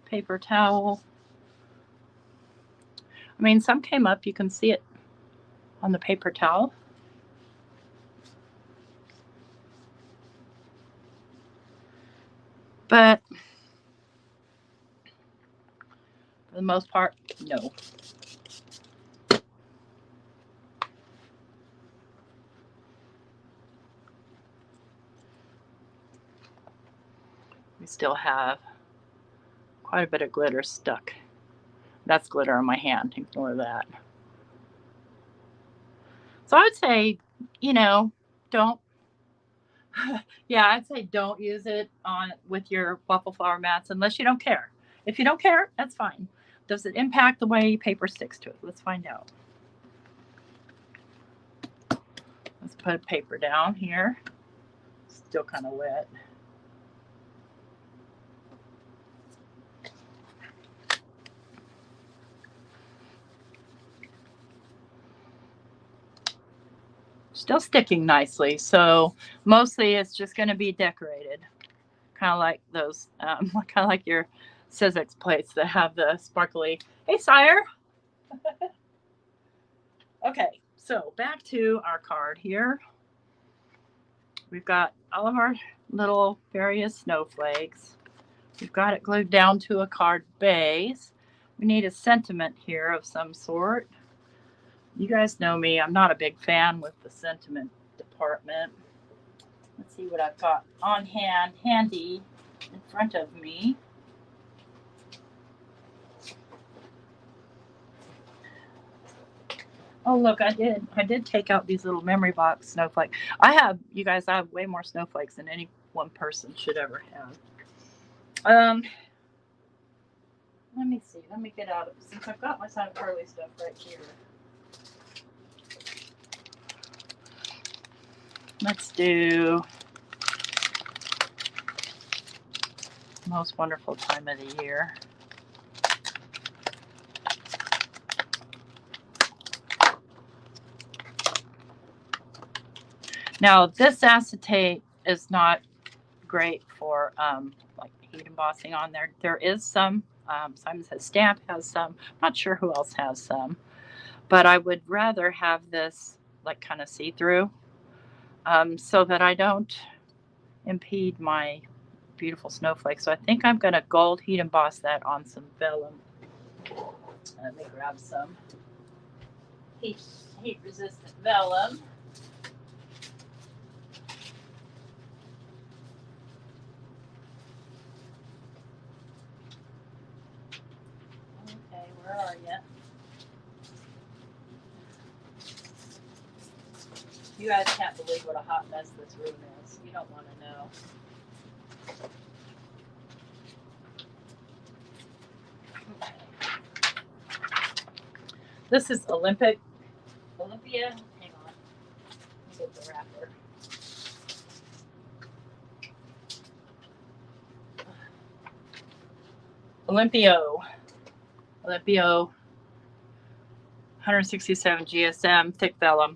paper towel. I mean, some came up, you can see it on the paper towel. But for the most part, no. We still have quite a bit of glitter stuck. That's glitter on my hand, ignore that. So I would say, don't yeah, I'd say don't use it on with your waffle flower mats unless you don't care. If you don't care, that's fine. Does it impact the way paper sticks to it? Let's find out. Let's put paper down here. Still kind of wet. Still sticking nicely, so mostly it's just going to be decorated, kind of like those, kind of like your Sizzix plates that have the sparkly. Hey, sire. Okay, so back to our card here. We've got all of our little various snowflakes. We've got it glued down to a card base. We need a sentiment here of some sort. You guys know me, I'm not a big fan with the sentiment department. Let's see what I've got on hand, handy in front of me. Oh, look, I did take out these little memory box snowflakes. You guys, I have way more snowflakes than any one person should ever have. Let me see. Let me get out of, since I've got my Simon Hurley stuff right here. Let's do most wonderful time of the year. Now, this acetate is not great for like heat embossing on there. There is some. Simon says Stamp has some. I'm not sure who else has some, but I would rather have this like kind of see-through, so that I don't impede my beautiful snowflakes. So I think I'm going to gold heat emboss that on some vellum. Let me grab some heat resistant vellum. Okay, where are you? You guys can't believe what a hot mess this room is. You don't want to know. Okay. This is Olympia. Hang on. Let's get the wrapper. Olympio 167 GSM thick vellum.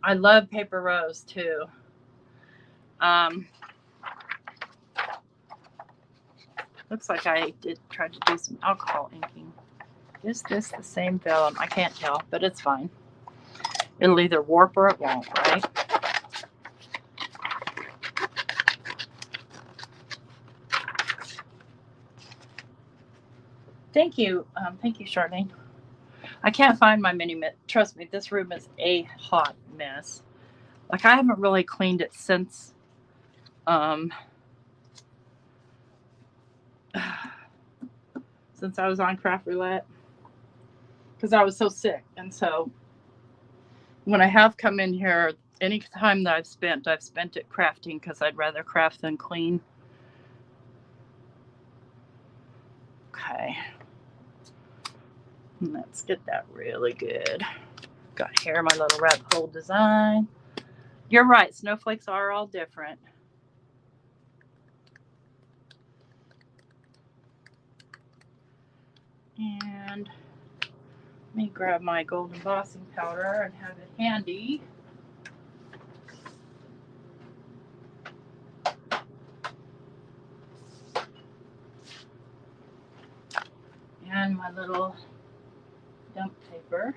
I love paper rose too. Looks like I did try to do some alcohol inking. Is this the same vellum? I can't tell, but it's fine. It'll either warp or it won't, right? Thank you, Charlene. I can't find my mini mitt. Trust me, this room is a hot mess. Like, I haven't really cleaned it since since I was on Craft Roulette, because I was so sick. And so when I have come in here, any time that I've spent it crafting, because I'd rather craft than clean. Okay. Let's get that really good. Got here my little rabbit hole design. You're right, snowflakes are all different. And let me grab my gold embossing powder and have it handy. And my little dump paper.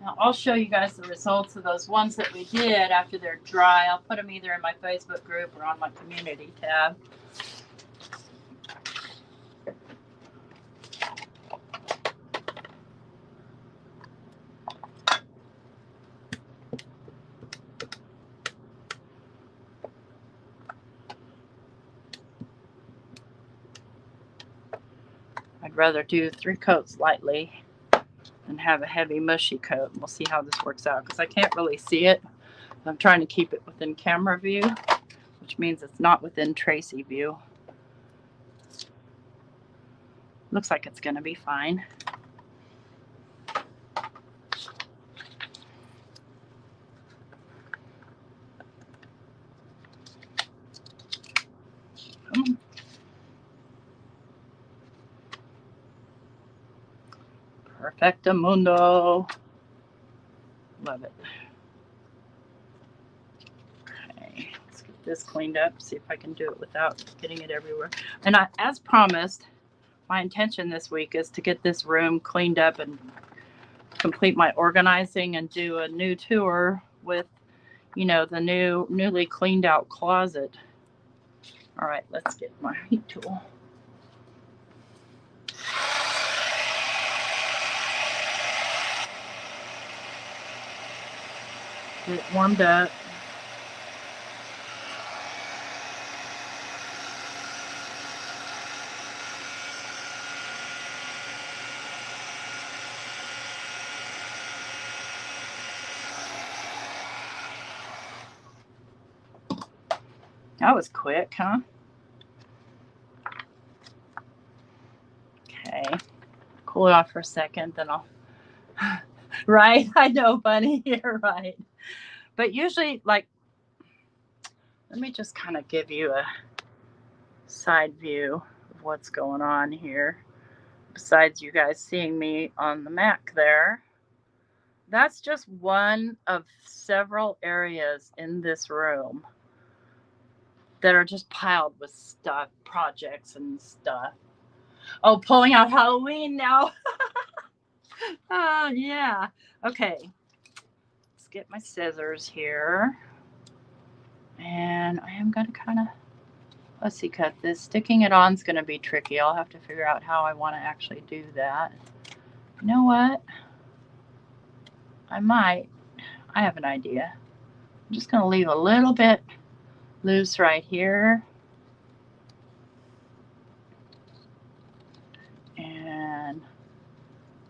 Now I'll show you guys the results of those ones that we did after they're dry. I'll put them either in my Facebook group or on my community tab. I'd rather do 3 coats lightly than have a heavy mushy coat. We'll see how this works out, because I can't really see it. I'm trying to keep it within camera view, which means it's not within Tracy view. Looks like it's going to be fine. Perfectamundo. Love it. Okay, let's get this cleaned up, see if I can do it without getting it everywhere. And as promised, my intention this week is to get this room cleaned up and complete my organizing and do a new tour with, you know, the newly cleaned out closet. All right, let's get my heat tool. Get it warmed up. That was quick, huh? Okay. Cool it off for a second, then I'll... Right? I know, Bunny. You're right. But usually, like, let me just kind of give you a side view of what's going on here. Besides you guys seeing me on the Mac there. That's just one of several areas in this room that are just piled with stuff, projects and stuff. Oh, pulling out Halloween now. Oh, yeah. Okay. Let's get my scissors here. And I am going to kind of, let's see, cut this. Sticking it on is going to be tricky. I'll have to figure out how I want to actually do that. You know what? I have an idea. I'm just going to leave a little bit loose right here. And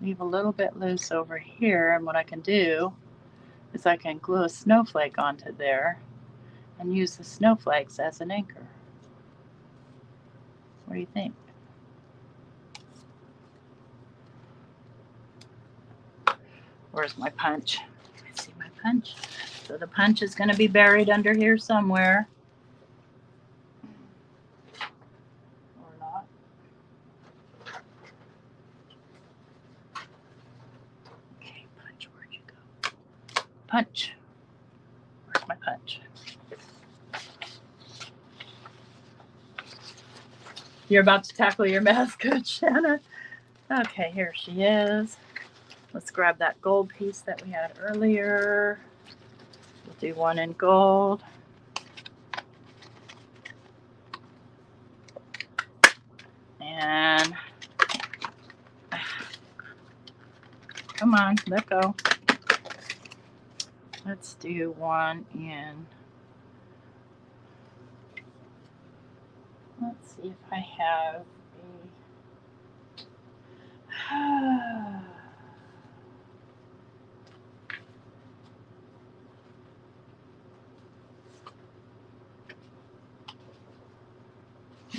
leave a little bit loose over here. And what I can do is I can glue a snowflake onto there and use the snowflakes as an anchor. What do you think? Where's my punch? I see my punch. So the punch is going to be buried under here somewhere. Or not. Okay, punch, where'd you go? Punch. Where's my punch? You're about to tackle your mask, Coach Shanna. Okay, here she is. Let's grab that gold piece that we had earlier. We'll do one in gold. And Come on, let go. Let's do one in. Let's see if I have a.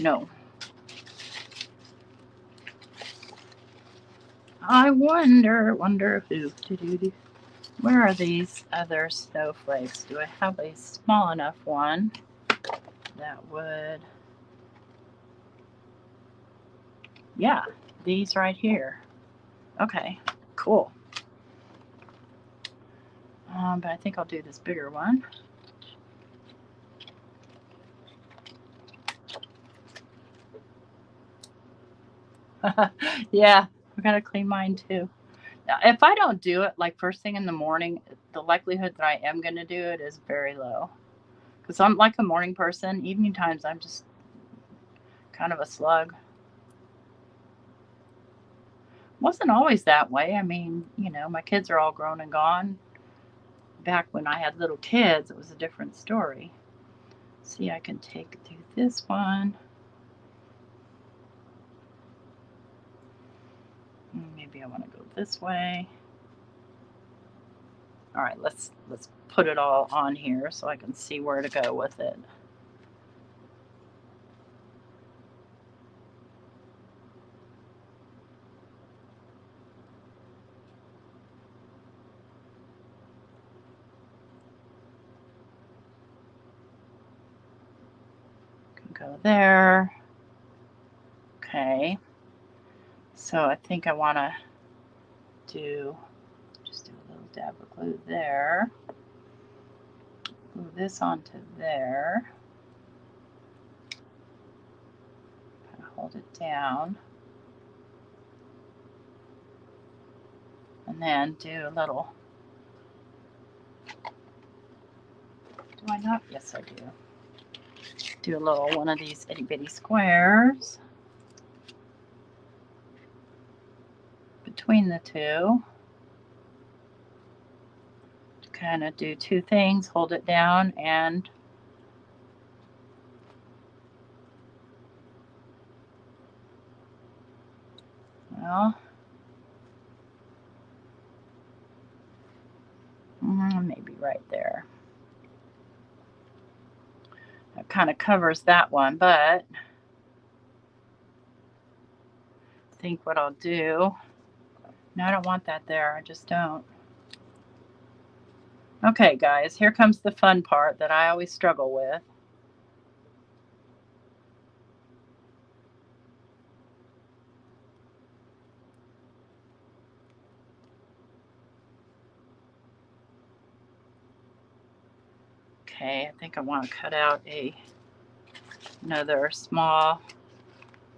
No. I wonder who. Where are these other snowflakes? Do I have a small enough one that would? Yeah, these right here. Okay, cool. But I think I'll do this bigger one. Yeah, I gotta clean mine too. Now, if I don't do it like first thing in the morning, the likelihood that I am gonna do it is very low. Because I'm like a morning person. Evening times, I'm just kind of a slug. Wasn't always that way. I mean, you know, my kids are all grown and gone. Back when I had little kids, it was a different story. See, I can do this one. Maybe I want to go this way. All right, let's put it all on here so I can see where to go with it. Go there. Okay. So I think I want to just do a little dab of glue there. Glue this onto there. Kind of hold it down. And then do a little. Do I not? Yes, I do. Do a little one of these itty bitty squares between the two. Kind of do two things, hold it down and well, maybe right there. That kind of covers that one, but I think what I'll do, no, I don't want that there, I just don't. Okay, guys, here comes the fun part that I always struggle with. Okay, I think I want to cut out another small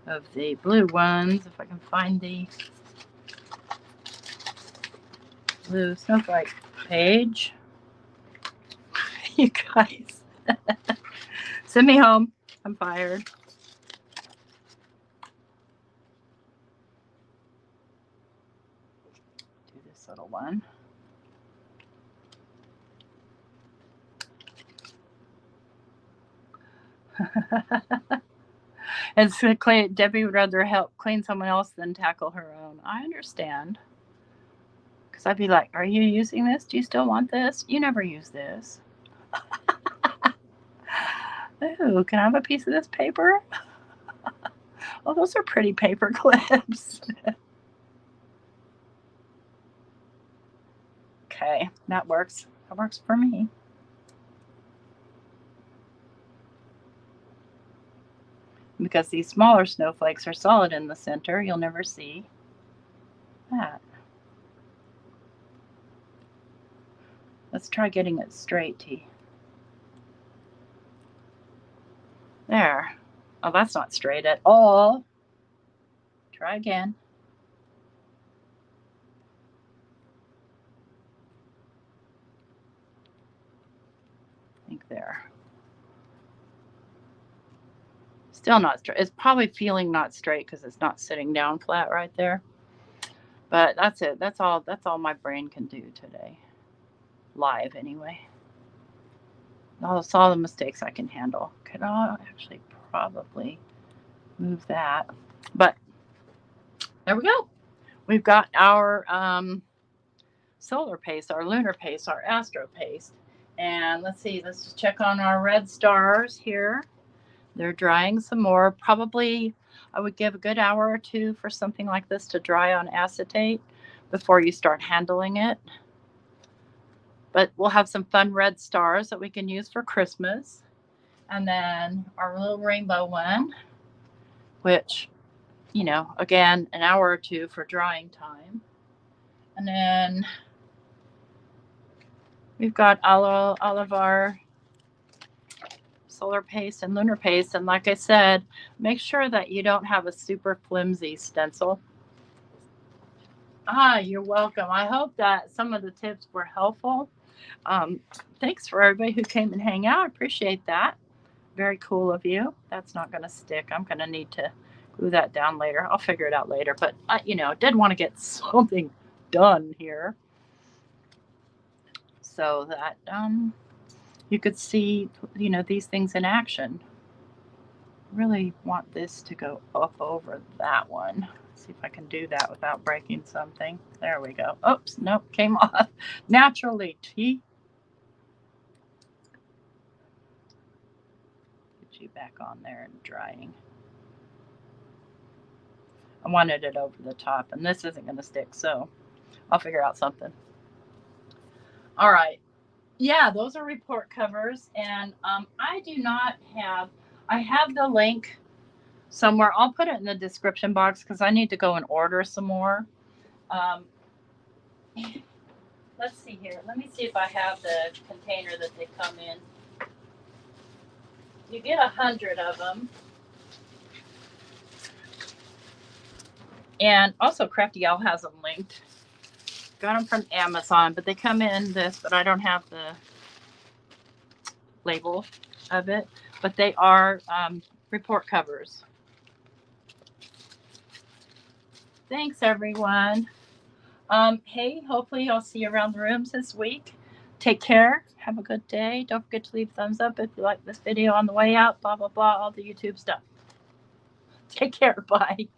of the blue ones, if I can find the blue snowflake page. You guys, send me home. I'm fired. Do this little one. And so Debbie would rather help clean someone else than tackle her own. I understand. Because I'd be like, are you using this? Do you still want this? You never use this. Ooh, can I have a piece of this paper? Oh, those are pretty paper clips. Okay, that works. That works for me. Because these smaller snowflakes are solid in the center, you'll never see that. Let's try getting it straight, T. There. Oh, that's not straight at all. Try again. I think there. Still not straight. It's probably feeling not straight because it's not sitting down flat right there. But that's it. That's all my brain can do today. Live anyway. That's all the mistakes I can handle. Could I actually probably move that? But there we go. We've got our solar paste, our lunar paste, our astro paste. And let's see, let's just check on our red stars here. They're drying some more. Probably I would give a good hour or two for something like this to dry on acetate before you start handling it. But we'll have some fun red stars that we can use for Christmas. And then our little rainbow one, which, you know, again, an hour or two for drying time. And then we've got all of our solar paste and lunar paste. And like I said, make sure that you don't have a super flimsy stencil. You're welcome. I hope that some of the tips were helpful. Thanks for everybody who came and hang out. I appreciate that. Very cool of you. That's not going to stick. I'm going to need to glue that down later. I'll figure it out later. But, you know, did want to get something done here so that you could see, you know, these things in action. Really want this to go up over that one. See if I can do that without breaking something. There we go. Oops, nope, came off naturally. Get you back on there and drying. I wanted it over the top, and this isn't going to stick, so I'll figure out something. All right. Yeah, those are report covers, and I do not have, I have the link somewhere. I'll put it in the description box because I need to go and order some more. Let's see here. Let me see if I have the container that they come in. You get 100 of them. And also Crafty Gal has them linked. Got them from Amazon, but they come in this, but I don't have the label of it. But they are report covers. Thanks, everyone. Hey, hopefully I'll see you around the rooms this week. Take care. Have a good day. Don't forget to leave a thumbs up if you like this video on the way out. Blah, blah, blah. All the YouTube stuff. Take care. Bye.